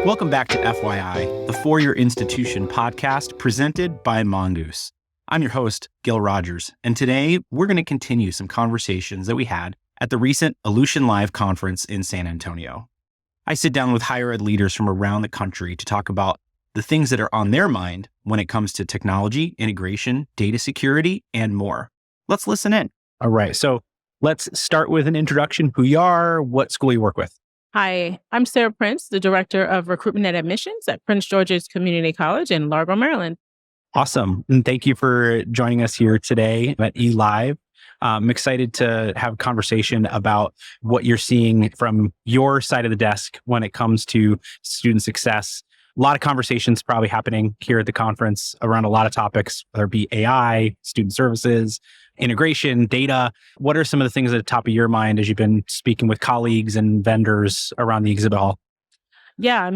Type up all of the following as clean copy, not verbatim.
Welcome back to FYI, the For Your Institution podcast presented by Mongoose. I'm your host, Gil Rogers, and today we're going to continue some conversations that we had at the recent ELlive conference in San Antonio. I sit down with higher ed leaders from around the country to talk about the things that are on their mind when it comes to technology, integration, data security, and more. Let's listen in. All right, so let's start with an introduction. Who you are, what school you work with. Hi, I'm Sarah Prince, the Director of Recruitment and Admissions at Prince George's Community College in Largo, Maryland. Awesome. And thank you for joining us here today at ELive. I'm excited to have a conversation about what you're seeing from your side of the desk when it comes to student success. A lot of conversations probably happening here at the conference around a lot of topics, whether it be AI, student services, integration, data. What are some of the things at the top of your mind as you've been speaking with colleagues and vendors around the exhibit hall? Yeah,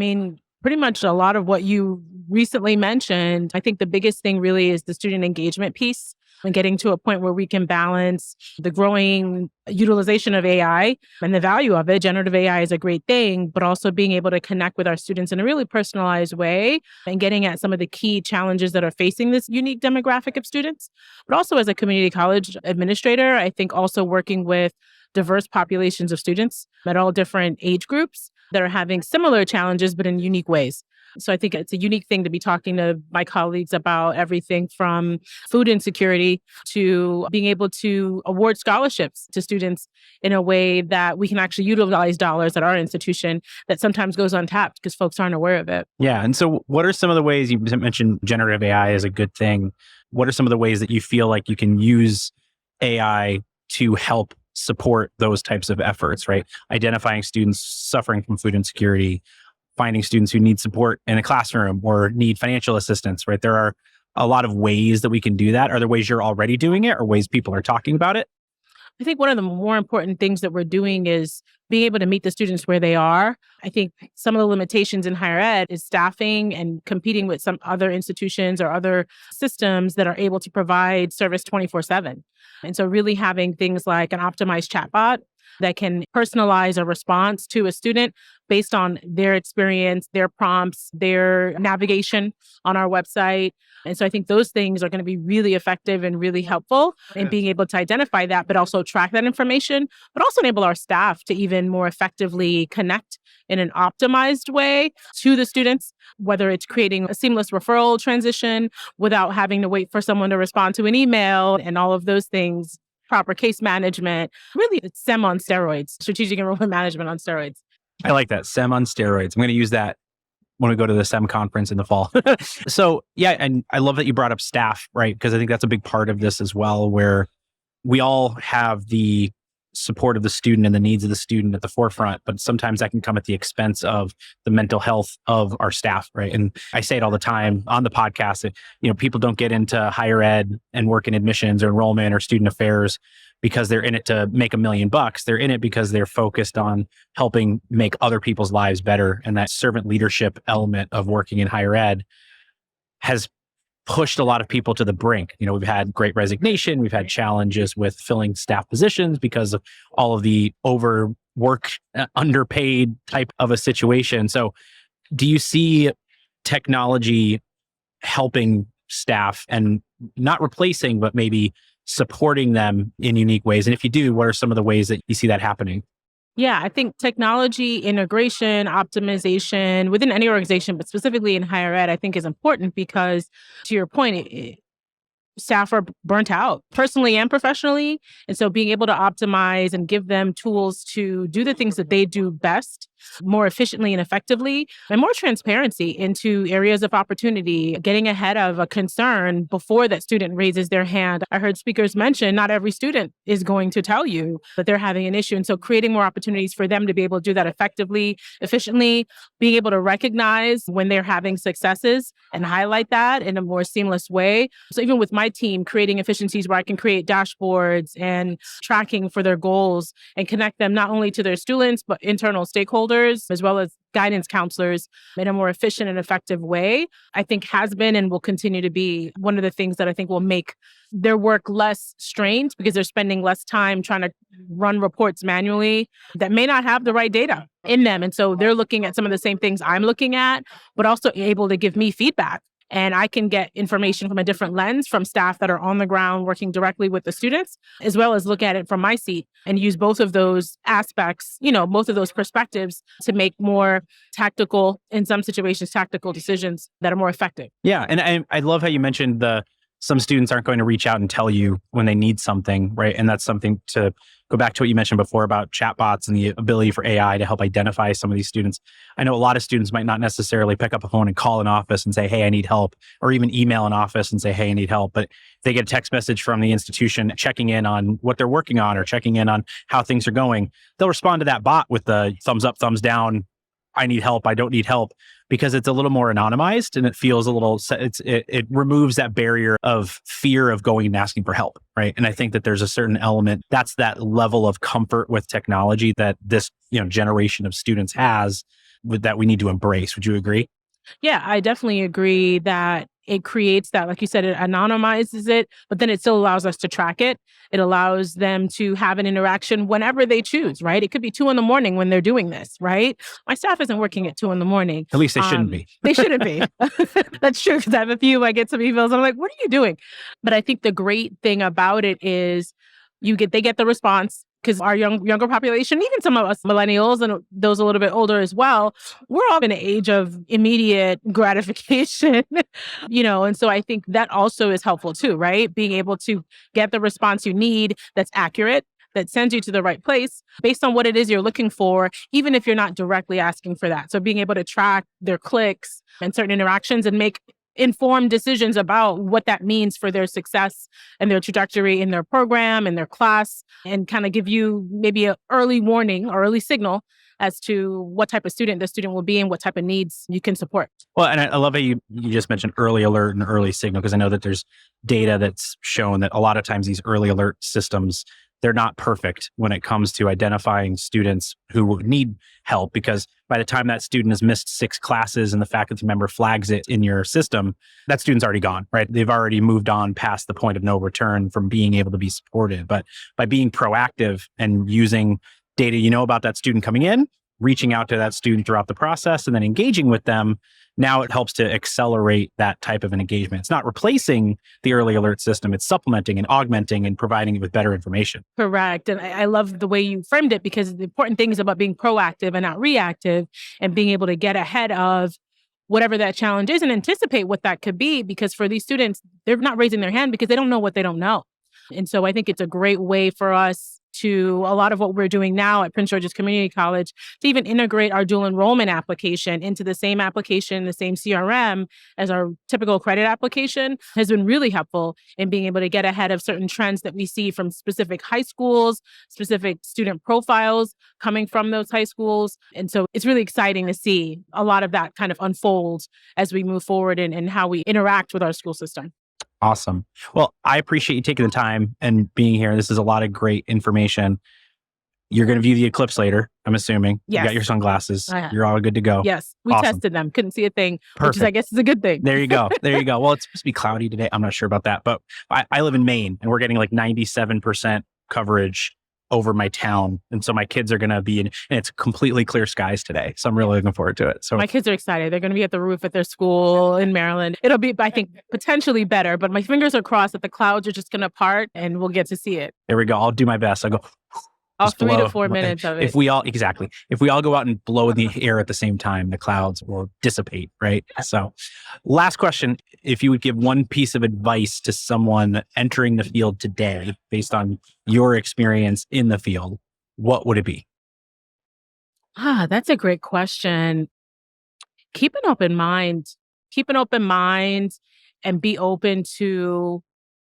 pretty much a lot of what you recently mentioned. I think the biggest thing really is the student engagement piece and getting to a point where we can balance the growing utilization of AI and the value of it. Generative AI is a great thing, but also being able to connect with our students in a really personalized way and getting at some of the key challenges that are facing this unique demographic of students. But also as a community college administrator, I think also working with diverse populations of students at all different age groups that are having similar challenges, but in unique ways. So I think it's a unique thing to be talking to my colleagues about everything from food insecurity to being able to award scholarships to students in a way that we can actually utilize dollars at our institution that sometimes goes untapped because folks aren't aware of it. Yeah. And so what are some of the ways you mentioned generative AI is a good thing? What are some of the ways that you feel like you can use AI to help support those types of efforts, right? Identifying students suffering from food insecurity, finding students who need support in a classroom or need financial assistance, right? There are a lot of ways that we can do that. Are there ways you're already doing it or ways people are talking about it? I think one of the more important things that we're doing is being able to meet the students where they are. I think some of the limitations in higher ed is staffing and competing with some other institutions or other systems that are able to provide service 24/7. And so really having things like an optimized chatbot that can personalize a response to a student based on their experience, their prompts, their navigation on our website. And so I think those things are going to be really effective and really helpful in being able to identify that, but also track that information, but also enable our staff to even more effectively connect in an optimized way to the students, whether it's creating a seamless referral transition without having to wait for someone to respond to an email and all of those things. Proper case management, really it's SEM on steroids, strategic enrollment management on steroids. I like that, SEM on steroids. I'm going to use that when we go to the SEM conference in the fall. So yeah, and I love that you brought up staff, right? Because I think that's a big part of this as well, where we all have the support of the student and the needs of the student at the forefront, but sometimes that can come at the expense of the mental health of our staff, right? And I say it all the time on the podcast that, people don't get into higher ed and work in admissions or enrollment or student affairs because they're in it to make $1 million. They're in it because they're focused on helping make other people's lives better. And that servant leadership element of working in higher ed has pushed a lot of people to the brink. We've had great resignation. We've had challenges with filling staff positions because of all of the overwork, underpaid type of a situation. So do you see technology helping staff and not replacing, but maybe supporting them in unique ways? And if you do, what are some of the ways that you see that happening? Yeah, I think technology, integration, optimization within any organization, but specifically in higher ed, I think is important because to your point, staff are burnt out personally and professionally. And so being able to optimize and give them tools to do the things that they do best more efficiently and effectively, and more transparency into areas of opportunity, getting ahead of a concern before that student raises their hand. I heard speakers mention not every student is going to tell you that they're having an issue. And so creating more opportunities for them to be able to do that effectively, efficiently, being able to recognize when they're having successes and highlight that in a more seamless way. So even with my team, creating efficiencies where I can create dashboards and tracking for their goals and connect them not only to their students, but internal stakeholders builders as well as guidance counselors in a more efficient and effective way, I think has been and will continue to be one of the things that I think will make their work less strained because they're spending less time trying to run reports manually that may not have the right data in them. And so they're looking at some of the same things I'm looking at, but also able to give me feedback. And I can get information from a different lens from staff that are on the ground working directly with the students, as well as look at it from my seat and use both of those aspects, both of those perspectives to make more tactical, in some situations, tactical decisions that are more effective. Yeah. And I love how you mentioned some students aren't going to reach out and tell you when they need something, right? And that's something to go back to what you mentioned before about chatbots and the ability for AI to help identify some of these students. I know a lot of students might not necessarily pick up a phone and call an office and say, hey, I need help, or even email an office and say, hey, I need help. But they get a text message from the institution checking in on what they're working on or checking in on how things are going. They'll respond to that bot with the thumbs up, thumbs down, I need help, I don't need help, because it's a little more anonymized and it feels a little, it removes that barrier of fear of going and asking for help, right? And I think that there's a certain element, that's that level of comfort with technology that this generation of students has that we need to embrace. Would you agree? Yeah, I definitely agree that it creates that, like you said, it anonymizes it, but then it still allows us to track it. It allows them to have an interaction whenever they choose, right? It could be 2 a.m. when they're doing this, right? My staff isn't working at 2 a.m. At least they shouldn't be. They shouldn't be. That's true, because I get some emails and I'm like, what are you doing? But I think the great thing about it is they get the response. Because our younger population, even some of us millennials and those a little bit older as well, we're all in an age of immediate gratification, and so I think that also is helpful too, right? Being able to get the response you need that's accurate, that sends you to the right place based on what it is you're looking for, even if you're not directly asking for that. So being able to track their clicks and certain interactions and make informed decisions about what that means for their success and their trajectory in their program and their class, and kind of give you maybe an early warning or early signal as to what type of student the student will be and what type of needs you can support. Well, and I love how you just mentioned early alert and early signal, because I know that there's data that's shown that a lot of times these early alert systems, they're not perfect when it comes to identifying students who need help, because by the time that student has missed 6 classes and the faculty member flags it in your system, that student's already gone, right? They've already moved on past the point of no return from being able to be supported. But by being proactive and using data about that student coming in, reaching out to that student throughout the process, and then engaging with them, now it helps to accelerate that type of an engagement. It's not replacing the early alert system. It's supplementing and augmenting and providing it with better information. Correct. And I love the way you framed it, because the important thing is about being proactive and not reactive, and being able to get ahead of whatever that challenge is and anticipate what that could be. Because for these students, they're not raising their hand because they don't know what they don't know. And so I think it's a great way for us to, a lot of what we're doing now at Prince George's Community College, to even integrate our dual enrollment application into the same application, the same CRM as our typical credit application, has been really helpful in being able to get ahead of certain trends that we see from specific high schools, specific student profiles coming from those high schools. And so it's really exciting to see a lot of that kind of unfold as we move forward in how we interact with our school system. Awesome. Well, I appreciate you taking the time and being here. This is a lot of great information. You're going to view the eclipse later, I'm assuming. Yes. You got your sunglasses. You're all good to go. Yes. We Awesome. tested them. Couldn't see a thing, Perfect. which is, I guess, is a good thing. There you go. There you go. Well, it's supposed to be cloudy today. I'm not sure about that, but I live in Maine and we're getting like 97% coverage over my town. And so my kids are going to be in, and it's completely clear skies today. So I'm really looking forward to it. So my kids are excited. They're going to be at the roof at their school in Maryland. It'll be, I think, potentially better, but my fingers are crossed that the clouds are just going to part and we'll get to see it. There we go. I'll do my best. I'll go all 3 to 4 minutes of it. If we all go out and blow in the air at the same time, the clouds will dissipate, right? So last question, if you would give one piece of advice to someone entering the field today, based on your experience in the field, what would it be? That's a great question. Keep an open mind. Keep an open mind and be open to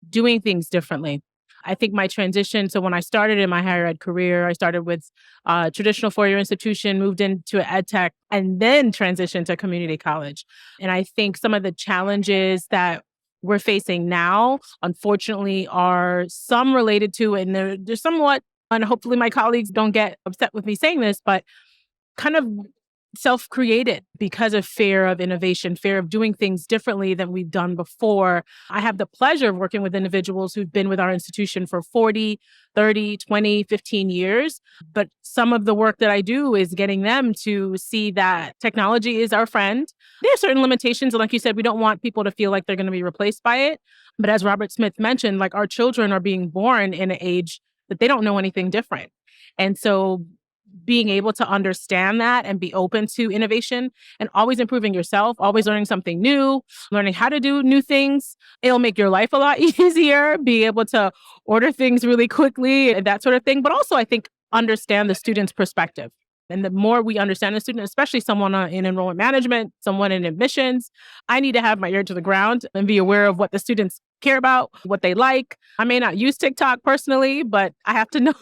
doing things differently. I think my transition, so when I started in my higher ed career, I started with a traditional four-year institution, moved into ed tech, and then transitioned to community college. And I think some of the challenges that we're facing now, unfortunately, are some related to, and they're somewhat, and hopefully my colleagues don't get upset with me saying this, but kind of self-created because of fear of innovation, fear of doing things differently than we've done before. I have the pleasure of working with individuals who've been with our institution for 40, 30, 20, 15 years. But some of the work that I do is getting them to see that technology is our friend. There are certain limitations. And like you said, we don't want people to feel like they're going to be replaced by it. But as Robert Smith mentioned, like our children are being born in an age that they don't know anything different. And so being able to understand that and be open to innovation and always improving yourself, always learning something new, learning how to do new things. It'll make your life a lot easier, be able to order things really quickly and that sort of thing. But also, I think, understand the student's perspective. And the more we understand the student, especially someone in enrollment management, someone in admissions, I need to have my ear to the ground and be aware of what the students care about, what they like. I may not use TikTok personally, but I have to know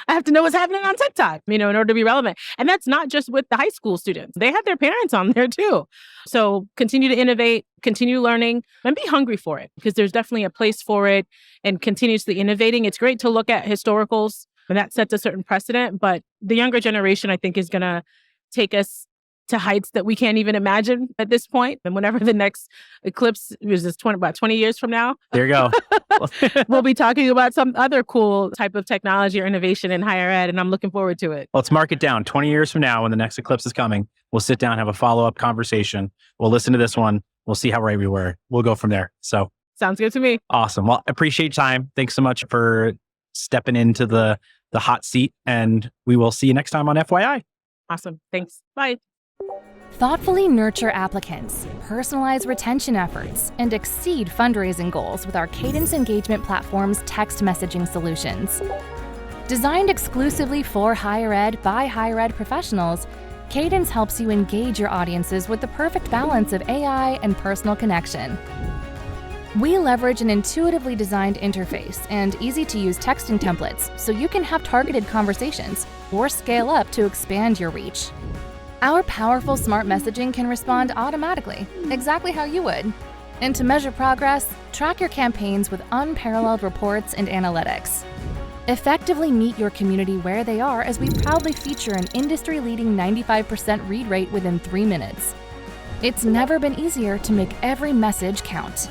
I have to know what's happening on TikTok, in order to be relevant. And that's not just with the high school students. They have their parents on there too. So continue to innovate, continue learning, and be hungry for it because there's definitely a place for it and continuously innovating. It's great to look at historicals and that sets a certain precedent, but the younger generation, I think, is going to take us to heights that we can't even imagine at this point. And whenever the next eclipse is about 20 years from now. There you go. We'll be talking about some other cool type of technology or innovation in higher ed, and I'm looking forward to it. Let's mark it down. 20 years from now, when the next eclipse is coming, we'll sit down, have a follow-up conversation. We'll listen to this one. We'll see how right we were. We'll go from there. So sounds good to me. Awesome. Well, appreciate your time. Thanks so much for stepping into the hot seat, and we will see you next time on FYI. Awesome. Thanks. Bye. Thoughtfully nurture applicants, personalize retention efforts, and exceed fundraising goals with our Cadence engagement platform's text messaging solutions. Designed exclusively for higher ed by higher ed professionals, Cadence helps you engage your audiences with the perfect balance of AI and personal connection. We leverage an intuitively designed interface and easy-to-use texting templates so you can have targeted conversations or scale up to expand your reach. Our powerful smart messaging can respond automatically, exactly how you would. And to measure progress, track your campaigns with unparalleled reports and analytics. Effectively meet your community where they are as we proudly feature an industry-leading 95% read rate within 3 minutes. It's never been easier to make every message count.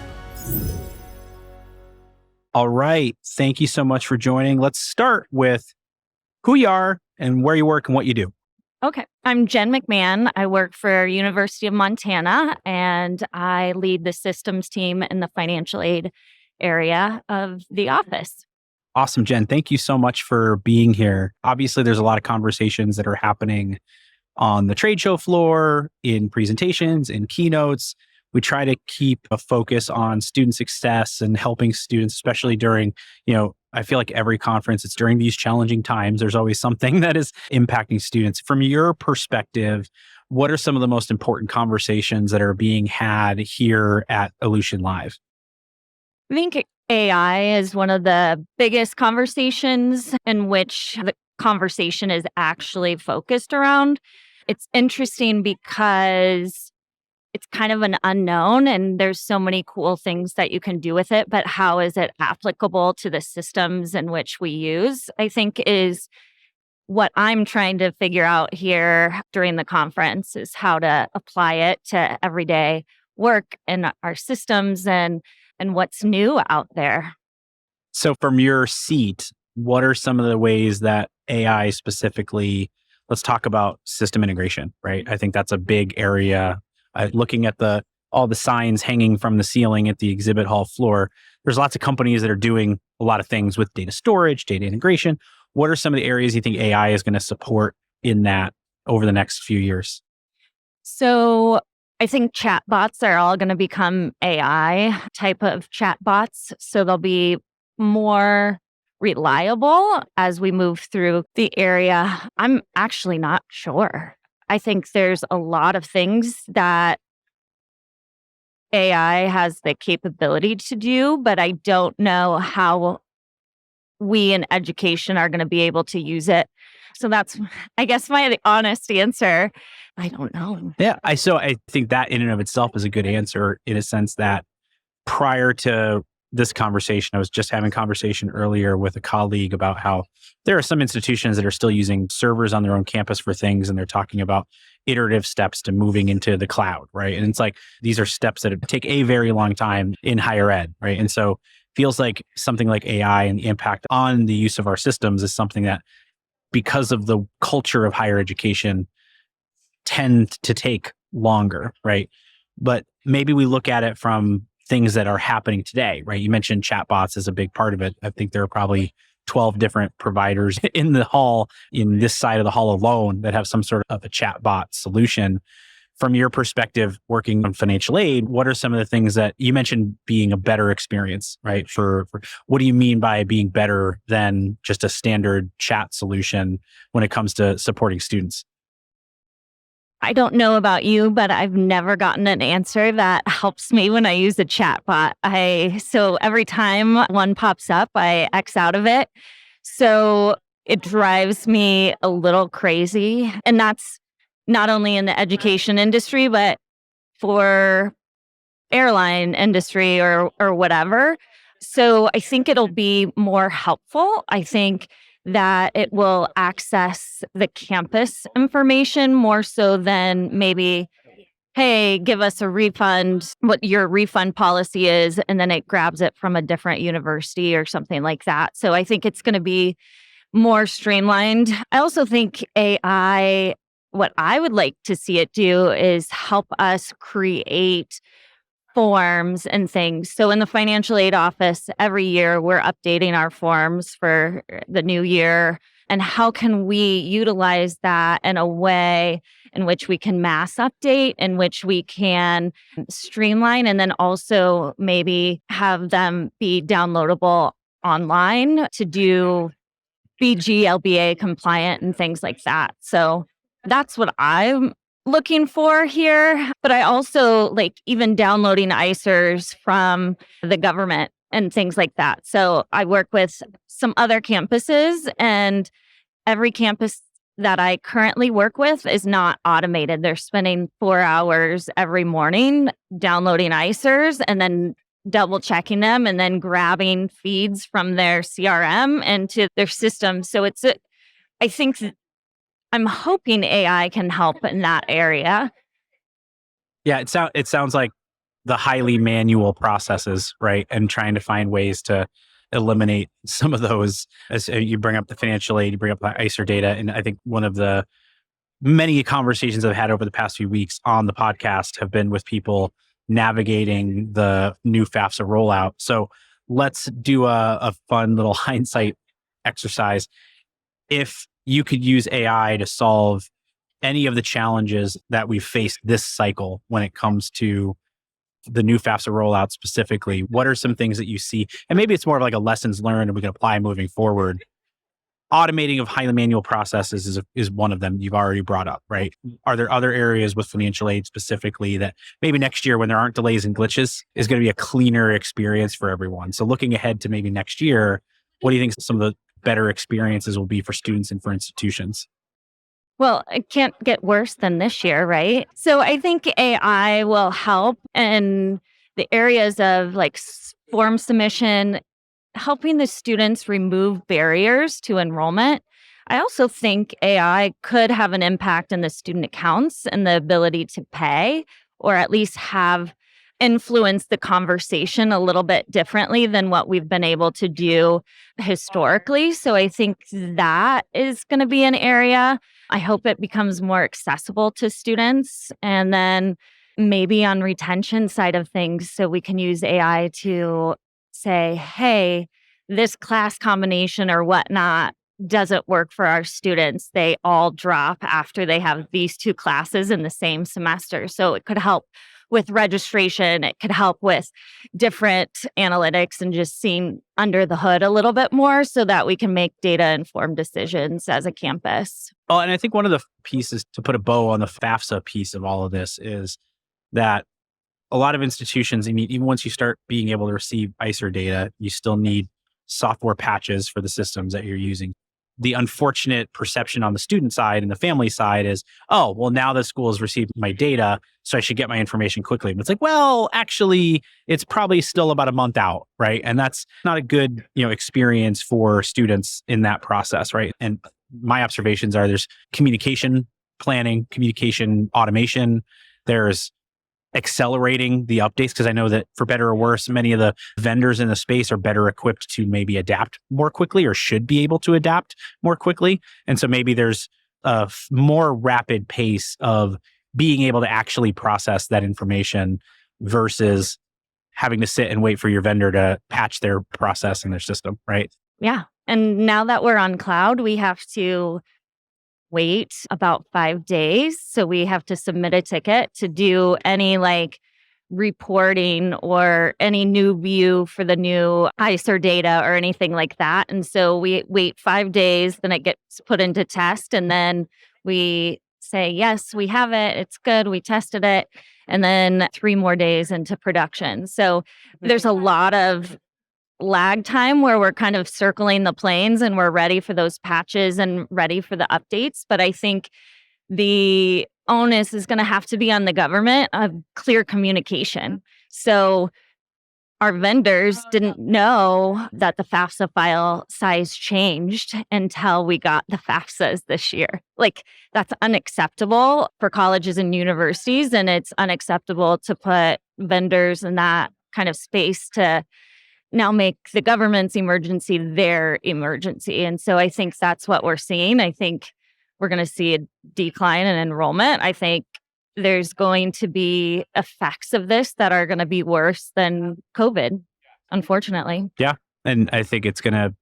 All right. Thank you so much for joining. Let's start with who you are and where you work and what you do. Okay. I'm Jen McMahon. I work for University of Montana, and I lead the systems team in the financial aid area of the office. Awesome, Jen. Thank you so much for being here. Obviously, there's a lot of conversations that are happening on the trade show floor, in presentations, in keynotes. We try to keep a focus on student success and helping students, especially during, I feel like every conference, it's during these challenging times. There's always something that is impacting students. From your perspective, what are some of the most important conversations that are being had here at Ellucian Live? I think AI is one of the biggest conversations in which the conversation is actually focused around. It's interesting because it's kind of an unknown and there's so many cool things that you can do with it, but how is it applicable to the systems in which we use, I think is what I'm trying to figure out here during the conference is how to apply it to everyday work in our systems and what's new out there. So from your seat, what are some of the ways that AI specifically, let's talk about system integration, right? I think that's a big area. Looking at all the signs hanging from the ceiling at the exhibit hall floor, there's lots of companies that are doing a lot of things with data storage, data integration. What are some of the areas you think AI is going to support in that over the next few years? So I think chatbots are all going to become AI type of chatbots. So they'll be more reliable as we move through the area. I'm actually not sure. I think there's a lot of things that AI has the capability to do, but I don't know how we in education are going to be able to use it. So that's, I guess, my honest answer. I don't know. Yeah, I think that in and of itself is a good answer in a sense that prior to this conversation. I was just having a conversation earlier with a colleague about how there are some institutions that are still using servers on their own campus for things, and they're talking about iterative steps to moving into the cloud, right? And it's like, these are steps that take a very long time in higher ed, right? And so feels like something like AI and the impact on the use of our systems is something that, because of the culture of higher education, tend to take longer, right? But maybe we look at it from things that are happening today, right? You mentioned chatbots as a big part of it. I think there are probably 12 different providers in the hall, in this side of the hall alone, that have some sort of a chatbot solution. From your perspective, working on financial aid, what are some of the things that you mentioned being a better experience, right? For what do you mean by being better than just a standard chat solution when it comes to supporting students? I don't know about you, but I've never gotten an answer that helps me when I use a chatbot. So every time one pops up, I X out of it. So it drives me a little crazy. And that's not only in the education industry, but for airline industry or whatever. So I think it'll be more helpful. I think that it will access the campus information more so than maybe, hey, give us a refund, what your refund policy is, and then it grabs it from a different university or something like that. So I think it's going to be more streamlined. I also think AI, what I would like to see it do is help us create forms and things. So in the financial aid office, every year we're updating our forms for the new year. And how can we utilize that in a way in which we can mass update, in which we can streamline, and then also maybe have them be downloadable online to do BGLBA compliant and things like that. So that's what I'm looking for here. But I also like even downloading ICERs from the government and things like that. So I work with some other campuses, and every campus that I currently work with is not automated. They're spending 4 hours every morning downloading ICERs and then double checking them and then grabbing feeds from their CRM into their system. So I think I'm hoping AI can help in that area. Yeah, it sounds like the highly manual processes, right? And trying to find ways to eliminate some of those. As you bring up the financial aid, you bring up the ICER data. And I think one of the many conversations I've had over the past few weeks on the podcast have been with people navigating the new FAFSA rollout. So let's do a fun little hindsight exercise. If you could use AI to solve any of the challenges that we've faced this cycle when it comes to the new FAFSA rollout specifically, what are some things that you see? And maybe it's more of like a lessons learned and we can apply moving forward. Automating of highly manual processes is one of them you've already brought up, right? Are there other areas with financial aid specifically that maybe next year when there aren't delays and glitches is going to be a cleaner experience for everyone? So looking ahead to maybe next year, what do you think some of the better experiences will be for students and for institutions? Well, it can't get worse than this year, right? So I think AI will help in the areas of like form submission, helping the students remove barriers to enrollment. I also think AI could have an impact in the student accounts and the ability to pay, or at least have influence the conversation a little bit differently than what we've been able to do historically. So I think that is going to be an area. I hope it becomes more accessible to students. And then maybe on retention side of things, so we can use AI to say, hey, this class combination or whatnot doesn't work for our students. They all drop after they have these two classes in the same semester. So it could help with registration. It could help with different analytics and just seeing under the hood a little bit more so that we can make data-informed decisions as a campus. Oh, and I think one of the pieces to put a bow on the FAFSA piece of all of this is that a lot of institutions, I mean, even once you start being able to receive ICER data, you still need software patches for the systems that you're using. the unfortunate perception on the student side and the family side is, oh, well, now the school has received my data, so I should get my information quickly. But it's like, well, actually, it's probably still about a month out, right? And that's not a good, experience for students in that process, right? And my observations are there's communication planning, communication automation, there's accelerating the updates, because I know that for better or worse, many of the vendors in the space are better equipped to maybe adapt more quickly or should be able to adapt more quickly. And so maybe there's a more rapid pace of being able to actually process that information versus having to sit and wait for your vendor to patch their process in their system, right? Yeah. And now that we're on cloud, we have to wait about 5 days. So we have to submit a ticket to do any reporting or any new view for the new ICER data or anything like that. And so we wait 5 days, then it gets put into test. And then we say, yes, we have it. It's good. We tested it. And then 3 more days into production. So there's a lot of lag time where we're kind of circling the planes and we're ready for those patches and ready for the updates. But I think the onus is going to have to be on the government of clear communication. So our vendors didn't know that the FAFSA file size changed until we got the FAFSAs this year. That's unacceptable for colleges and universities, and it's unacceptable to put vendors in that kind of space to now make the government's emergency their emergency. And so I think that's what we're seeing. I think we're going to see a decline in enrollment. I think there's going to be effects of this that are going to be worse than COVID, unfortunately. Yeah. And I think it's going to,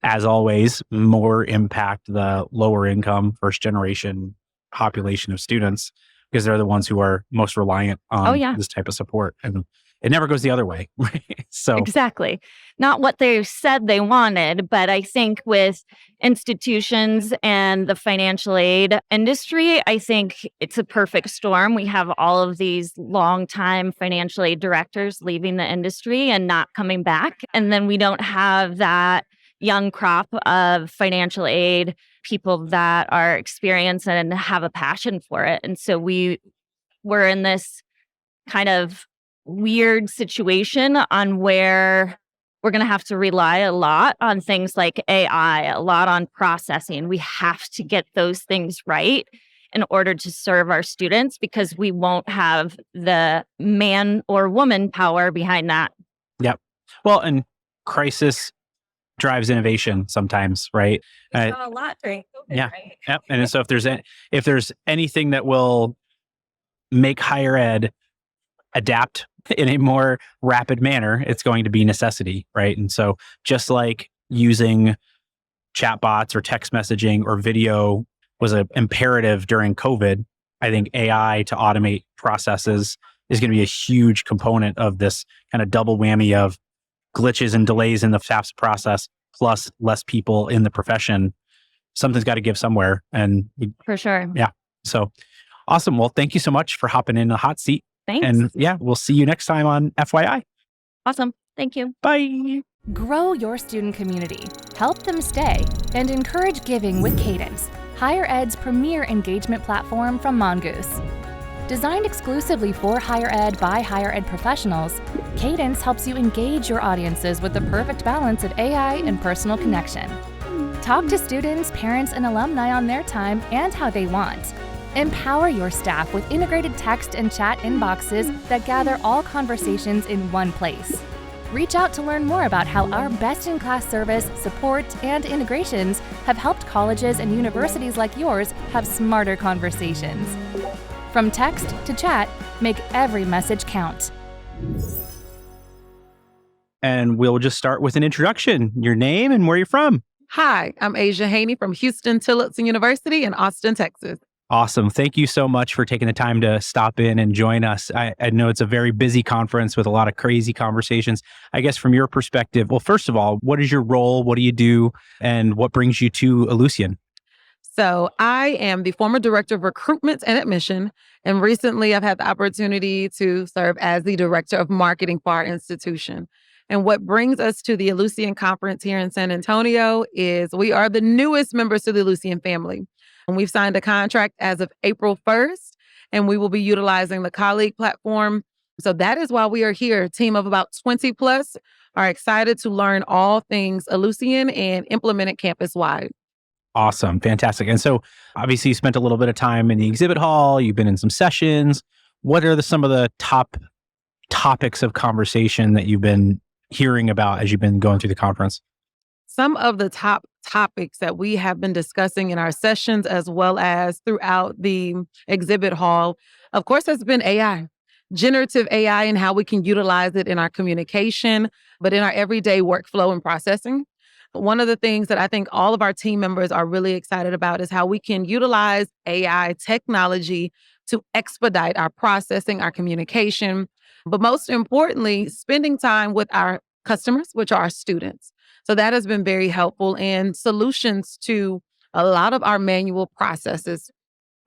as always, more impact the lower income first generation population of students, because they're the ones who are most reliant on this type of support. And it never goes the other way, right? So exactly. Not what they said they wanted, but I think with institutions and the financial aid industry, I think it's a perfect storm. We have all of these longtime financial aid directors leaving the industry and not coming back. And then we don't have that young crop of financial aid people that are experienced and have a passion for it. And so we're in this kind of weird situation on where we're going to have to rely a lot on things like AI, a lot on processing. We have to get those things right in order to serve our students, because we won't have the man or woman power behind that. Yep. Well, and crisis drives innovation sometimes, right? We saw a lot during COVID, right? Yep. And so if there's anything that will make higher ed adapt in a more rapid manner, it's going to be necessity, right? And so just like using chatbots or text messaging or video was an imperative during COVID, I think AI to automate processes is going to be a huge component of this kind of double whammy of glitches and delays in the FAFSA process, plus less people in the profession. Something's got to give somewhere. And for sure. Yeah. So awesome. Well, thank you so much for hopping in the hot seat. Thanks. And we'll see you next time on FYI. Awesome. Thank you. Bye. Grow your student community, help them stay, and encourage giving with Cadence, Higher Ed's premier engagement platform from Mongoose. Designed exclusively for higher ed by higher ed professionals, Cadence helps you engage your audiences with the perfect balance of AI and personal connection. Talk to students, parents, and alumni on their time and how they want. Empower your staff with integrated text and chat inboxes that gather all conversations in one place. Reach out to learn more about how our best-in-class service, support, and integrations have helped colleges and universities like yours have smarter conversations. From text to chat, make every message count. And we'll just start with an introduction, your name and where you're from. Hi, I'm Asia Haney from Huston-Tillotson University in Austin, Texas. Awesome. Thank you so much for taking the time to stop in and join us. I know it's a very busy conference with a lot of crazy conversations. I guess from your perspective, well, first of all, what is your role? What do you do? And what brings you to Ellucian? So I am the former director of recruitment and admission. And recently I've had the opportunity to serve as the director of marketing for our institution. And what brings us to the Ellucian conference here in San Antonio is we are the newest members to the Ellucian family. And we've signed a contract as of April 1st, and we will be utilizing the colleague platform. So that is why we are here. A team of about 20 plus are excited to learn all things Ellucian and implement it campus-wide. Awesome. Fantastic. And so obviously you spent a little bit of time in the exhibit hall. You've been in some sessions. What are some of the top topics of conversation that you've been hearing about as you've been going through the conference? Some of the top topics that we have been discussing in our sessions as well as throughout the exhibit hall, of course, has been AI. Generative AI and how we can utilize it in our communication, but in our everyday workflow and processing. One of the things that I think all of our team members are really excited about is how we can utilize AI technology to expedite our processing, our communication, but most importantly, spending time with our customers, which are our students. So that has been very helpful and solutions to a lot of our manual processes.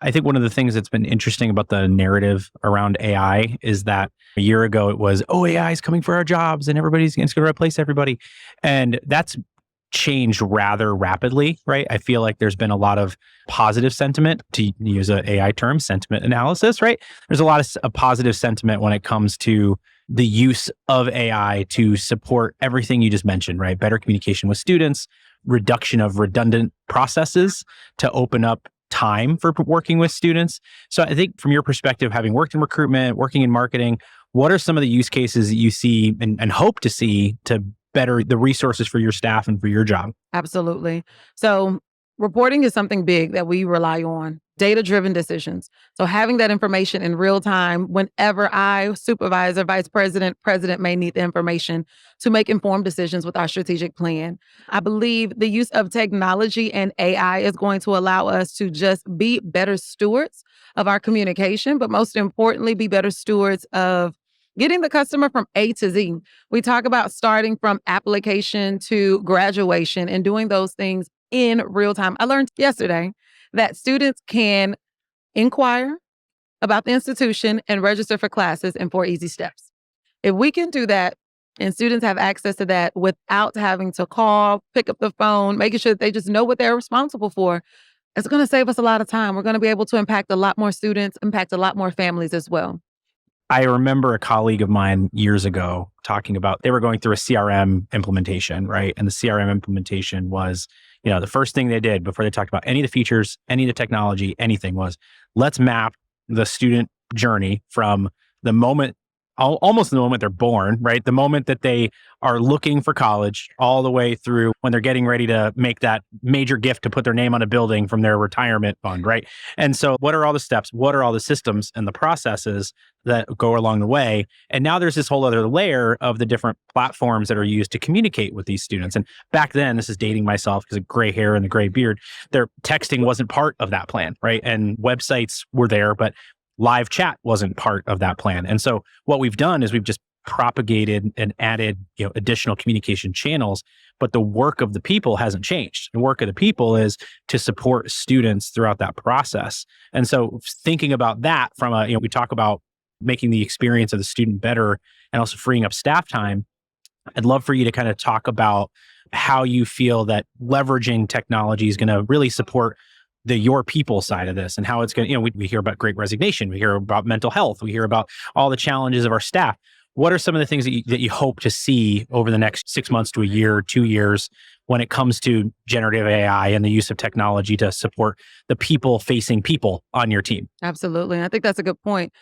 I think one of the things that's been interesting about the narrative around AI is that a year ago it was, oh, AI is coming for our jobs and it's going to replace everybody. And that's changed rather rapidly, right? I feel like there's been a lot of positive sentiment, to use an AI term, sentiment analysis, right? There's a lot of positive sentiment when it comes to the use of AI to support everything you just mentioned, right? Better communication with students, reduction of redundant processes to open up time for working with students. So I think from your perspective, having worked in recruitment, working in marketing, what are some of the use cases that you see and hope to see to better the resources for your staff and for your job? Absolutely. So reporting is something big that we rely on, data-driven decisions. So having that information in real time whenever I, supervisor, vice president, president may need the information to make informed decisions with our strategic plan. I believe the use of technology and AI is going to allow us to just be better stewards of our communication, but most importantly, be better stewards of getting the customer from A to Z. We talk about starting from application to graduation and doing those things in real time. I learned yesterday that students can inquire about the institution and register for classes in 4 easy steps. If we can do that and students have access to that without having to call, pick up the phone, making sure that they just know what they're responsible for, it's going to save us a lot of time. We're going to be able to impact a lot more students, impact a lot more families as well. I remember a colleague of mine years ago talking about they were going through a CRM implementation, right? And the CRM implementation was, the first thing they did before they talked about any of the features, any of the technology, anything was, let's map the student journey from the moment, almost the moment they're born, right? The moment that they are looking for college all the way through when they're getting ready to make that major gift to put their name on a building from their retirement fund, right? And so what are all the steps? What are all the systems and the processes that go along the way? And now there's this whole other layer of the different platforms that are used to communicate with these students. And back then, this is dating myself because of gray hair and the gray beard, their texting wasn't part of that plan, right? And websites were there, but live chat wasn't part of that plan. And so what we've done is we've just propagated and added, additional communication channels, but the work of the people hasn't changed. The work of the people is to support students throughout that process. And so thinking about that from we talk about making the experience of the student better and also freeing up staff time. I'd love for you to kind of talk about how you feel that leveraging technology is going to really support your people side of this and how it's going to, we hear about great resignation. We hear about mental health. We hear about all the challenges of our staff. What are some of the things that you hope to see over the next 6 months to a year, 2 years, when it comes to generative AI and the use of technology to support the people-facing people on your team? Absolutely. I think that's a good point.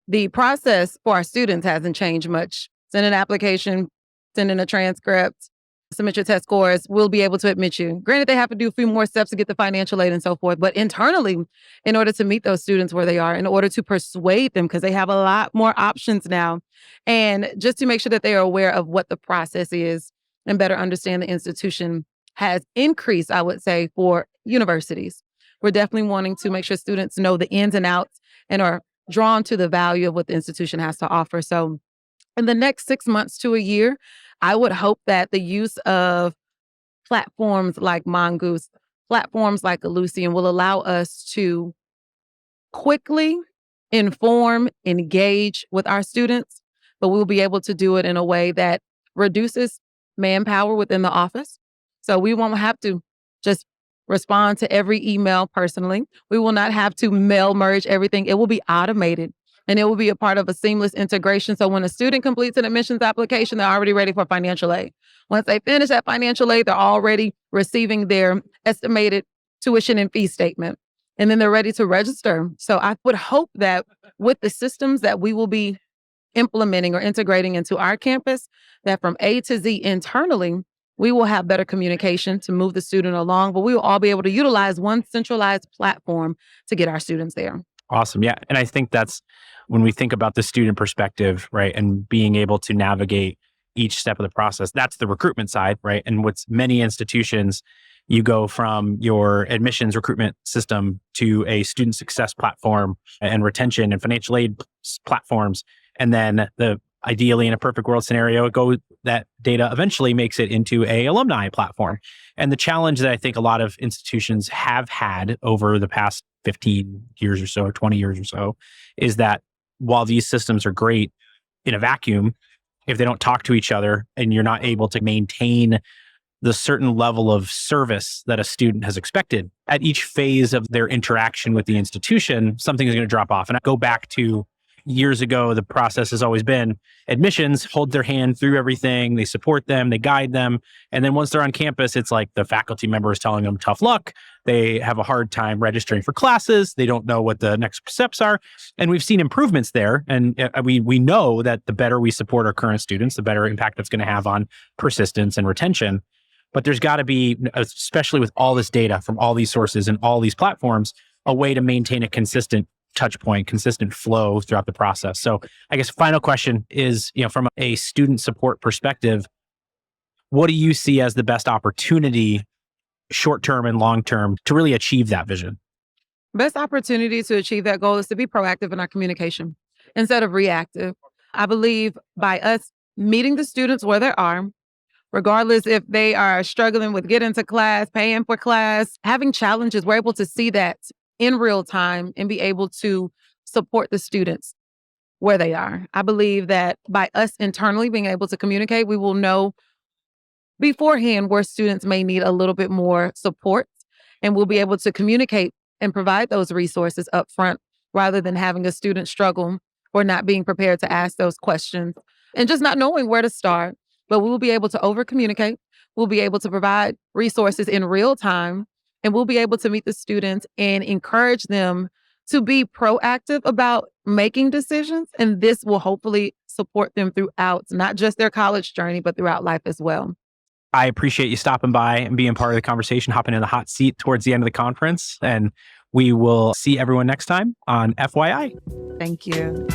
The process for our students hasn't changed much. Send an application, send in a transcript, submit your test scores, we'll be able to admit you. Granted, they have to do a few more steps to get the financial aid and so forth, but internally, in order to meet those students where they are, in order to persuade them, because they have a lot more options now, and just to make sure that they are aware of what the process is and better understand the institution has increased, I would say, for universities. We're definitely wanting to make sure students know the ins and outs and are drawn to the value of what the institution has to offer. So in the next 6 months to a year, I would hope that the use of platforms like Mongoose, platforms like Ellucian will allow us to quickly inform, engage with our students, but we'll be able to do it in a way that reduces manpower within the office. So we won't have to just respond to every email personally. We will not have to mail merge everything. It will be automated and it will be a part of a seamless integration. So when a student completes an admissions application, they're already ready for financial aid. Once they finish that financial aid, they're already receiving their estimated tuition and fee statement. And then they're ready to register. So I would hope that with the systems that we will be implementing or integrating into our campus, that from A to Z internally, we will have better communication to move the student along, but we will all be able to utilize one centralized platform to get our students there. Awesome. Yeah. And I think that's when we think about the student perspective, right? And being able to navigate each step of the process, that's the recruitment side, right? And what's many institutions, you go from your admissions recruitment system to a student success platform and retention and financial aid platforms. And then ideally in a perfect world scenario, that data eventually makes it into a alumni platform. And the challenge that I think a lot of institutions have had over the past 15 years or so, or 20 years or so, is that while these systems are great in a vacuum, if they don't talk to each other and you're not able to maintain the certain level of service that a student has expected at each phase of their interaction with the institution, something is going to drop off. And I go back to years ago, the process has always been admissions hold their hand through everything. They support them, they guide them. And then once they're on campus, it's like the faculty member is telling them tough luck. They have a hard time registering for classes. They don't know what the next steps are. And we've seen improvements there. And we know that the better we support our current students, the better impact it's going to have on persistence and retention. But there's got to be, especially with all this data from all these sources and all these platforms, a way to maintain a consistent touch point, consistent flow throughout the process. So I guess final question is, from a student support perspective, what do you see as the best opportunity, short-term and long-term, to really achieve that vision? Best opportunity to achieve that goal is to be proactive in our communication instead of reactive. I believe by us meeting the students where they are, regardless if they are struggling with getting to class, paying for class, having challenges, we're able to see that in real time and be able to support the students where they are. I believe that by us internally being able to communicate, we will know beforehand where students may need a little bit more support, and we'll be able to communicate and provide those resources up front rather than having a student struggle or not being prepared to ask those questions and just not knowing where to start. But we will be able to over-communicate. We'll be able to provide resources in real time, and we'll be able to meet the students and encourage them to be proactive about making decisions. And this will hopefully support them throughout not just their college journey, but throughout life as well. I appreciate you stopping by and being part of the conversation, hopping in the hot seat towards the end of the conference. And we will see everyone next time on FYI. Thank you.